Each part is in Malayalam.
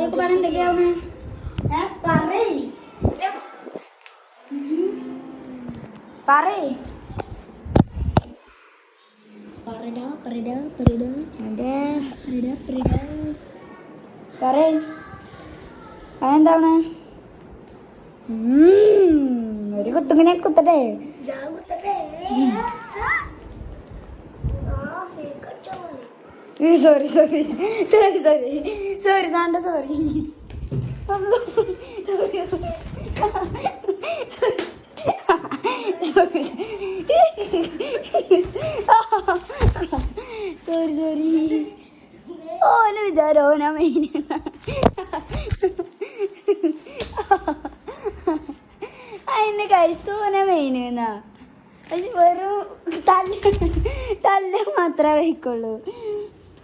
വീഡിയോക്ക് പറഞ്ഞ എന്തൊക്കെയാവുന്നേ അതെന്താണ് ഒരു കുത്തുങ്ങനെ കുത്തട്ടെ sorry sorry sorry sorry sorry സാണ്ട സോറി സോറി സോറി സോറി ഓന് വിചാരോ ഞാൻ മെയിൻ അതിന്റെ കഴിച്ചോന മെയിൻ എന്നാ വെറും തല്ല് മാത്രമേ വഹിക്കുള്ളൂ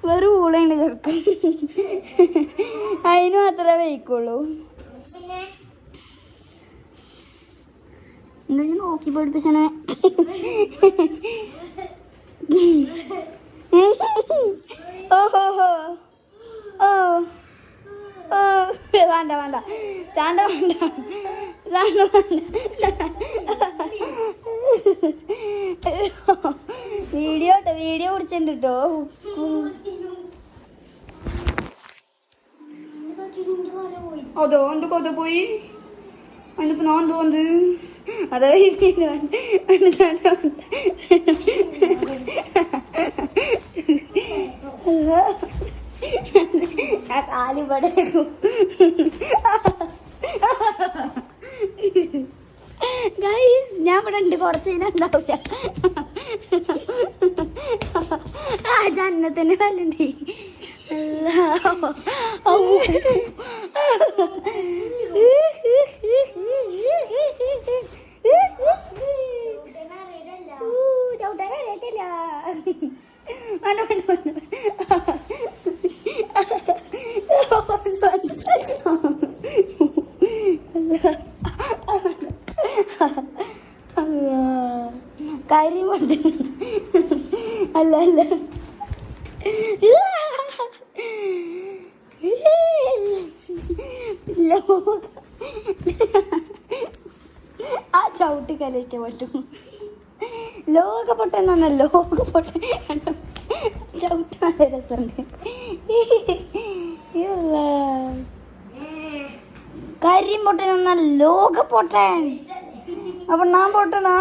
വെറും ഊളയാണ് ചെറുക്കും അതിന് മാത്രമേ വഹിക്കുള്ളൂ എന്തെങ്കിലും നോക്കി പഠിപ്പിച്ചണേ ഓഹോ ഓ ഓ വേണ്ട വേണ്ട ചാണ്ട വേണ്ട ചാണ്ട വേണ്ട വീഡിയോ പിടിച്ചിട്ടുണ്ട് കേട്ടോ അതോ എന്ത് കൊത പോയി അതിപ്പോ ഞാൻ തോന്ത് അതോ കാലിപടക്കും ഞാൻ ഇവിടെ ഉണ്ട് കുറച്ച് ഉണ്ടാവില്ല ആ ജന്നത്തിന് നല്ലുണ്ട് ചവിട്ടാൻ അറിയത്തില്ല കാര്യം അല്ല അല്ല ആ ചവിട്ടിക്കല്ല ഇഷ്ടപ്പെട്ടു ലോകപ്പൊട്ടെന്നാണ് ലോകപ്പൊട്ടെ ചവിട്ട് നല്ല രസമുണ്ട് കരിയും പൊട്ടനെന്നാ ലോകപ്പൊട്ടൻ അപ്പൊ ഞാൻ പൊട്ടനാ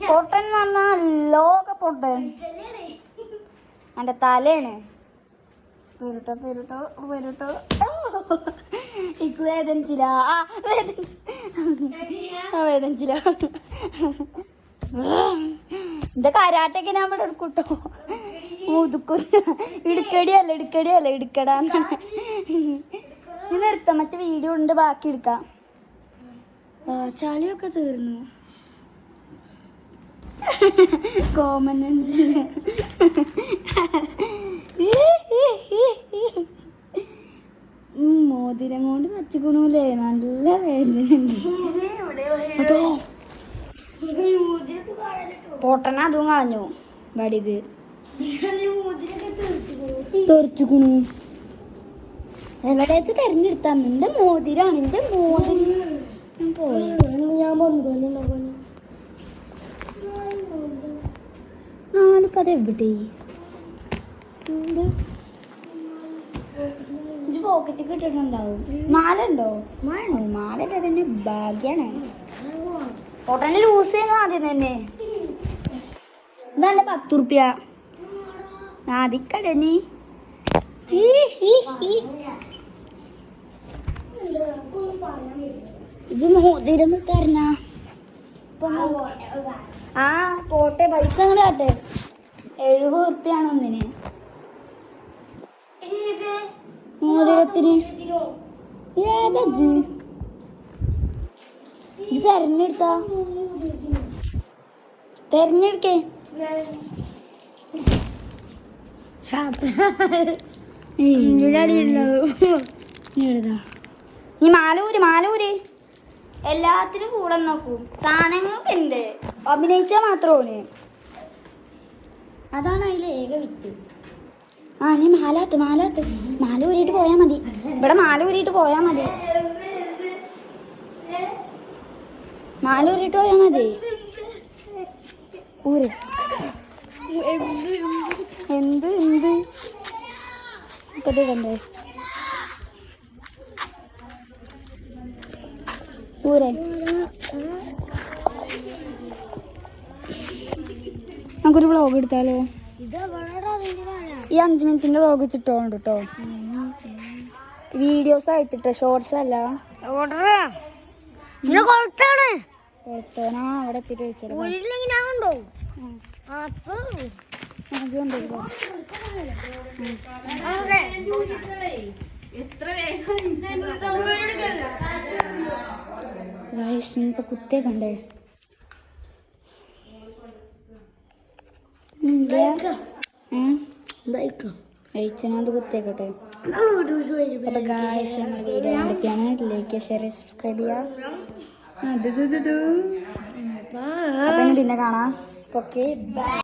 പൊട്ടൻ എന്ന് പറഞ്ഞാ ലോകപ്പൊട്ടൻ എന്റെ തലയാണ് പേരുട്ടോ പേരുട്ടോ പേരുട്ടോ ഇക്ക് വേദനിച്ചില്ല വേദനിച്ചില്ല ഇത് കരാട്ടൊക്കെ ഞാൻ ഇവിടെ എടുക്കൂട്ടോ മുതുക്കുന്ന ഇടുക്കടിയല്ല ഇടുക്കടാന്നാണ് ഇത് നിർത്താം മറ്റേ വീഡിയോ ഉണ്ട് ബാക്കി എടുക്കാം ചളിയൊക്കെ തീർന്നു കോമൺ സെൻസിന് മോതിരം കൊണ്ട് വെച്ചുക്കണൂലേ നല്ല വേദനയുണ്ട് അതോ പൊട്ടന അതും കളഞ്ഞു വടിക്ക് തെറിച്ചുക്കണു എവിടെയൊക്കെ തെരഞ്ഞെടുത്താ എന്റെ മോതിരാണ് എന്റെ മോതിരം പോയി ഞാൻ വന്നതല്ലോ നാലിപ്പോ അതെവിടെ പോക്കറ്റ് കിട്ടിട്ടുണ്ടാവും മാല ഉണ്ടോ മാല തന്നെ ഭാഗ്യാണ് പൊട്ടനെ ലൂസ് ചെയ്യുന്നു ആദ്യം തന്നെ ഇതന്നെ 10 റുപ്യ ആദിക്കട നീ ഇത് മോതിരം തരണ ആ പോട്ടെ പൈസ അങ്ങോട്ട് കാട്ടെ 70 റുപ്യാണ് ഒന്നിന് മോതിരത്തിന് ഏതാ ഇത് തെരഞ്ഞെടുത്താ തെരഞ്ഞെടുക്കേ നീ മാലൂര് എല്ലാത്തിനും കൂടെ നോക്കൂ സാധനങ്ങളൊക്കെ ഉണ്ട് അഭിനയിച്ചാൽ മാത്രമാണ് അതാണ് അതിൽ ഏക വിറ്റ് ആ നീ മാലാട്ട് മാല ഊരിയിട്ട് പോയാ മതി. ഇവിടെ മാല ഊരിയിട്ട് പോയാ മതി. മാല ഊരിയിട്ട് പോയാ മതി. ഊര് എന്ത് ഇപ്പൊ കണ്ടേ ഊരെ. നമുക്കൊരു വ്ളോഗ് എടുത്താലോ? ഈ 5 മിനിറ്റിന്റെ വ്ളോഗ് വെച്ചിട്ടോണ്ട് കേട്ടോ. വീഡിയോസ് ആയിട്ടിട്ടോ, ഷോർട്സ് അല്ല. അവിടെ എത്തിയിട്ട് വെച്ചോ. ഇപ്പൊ കുത്തേ കണ്ടേ അയച്ചത് കുത്തേക്കട്ടെ. അപ്പൊ ഗായ്സ് വീഡിയോ കണ്ടിട്ടാണ്. ലൈക്ക് ഷെയർ സബ്സ്ക്രൈബ് ചെയ്യാം. അപ്പൊ പിന്നെ കാണാം. Okay bye.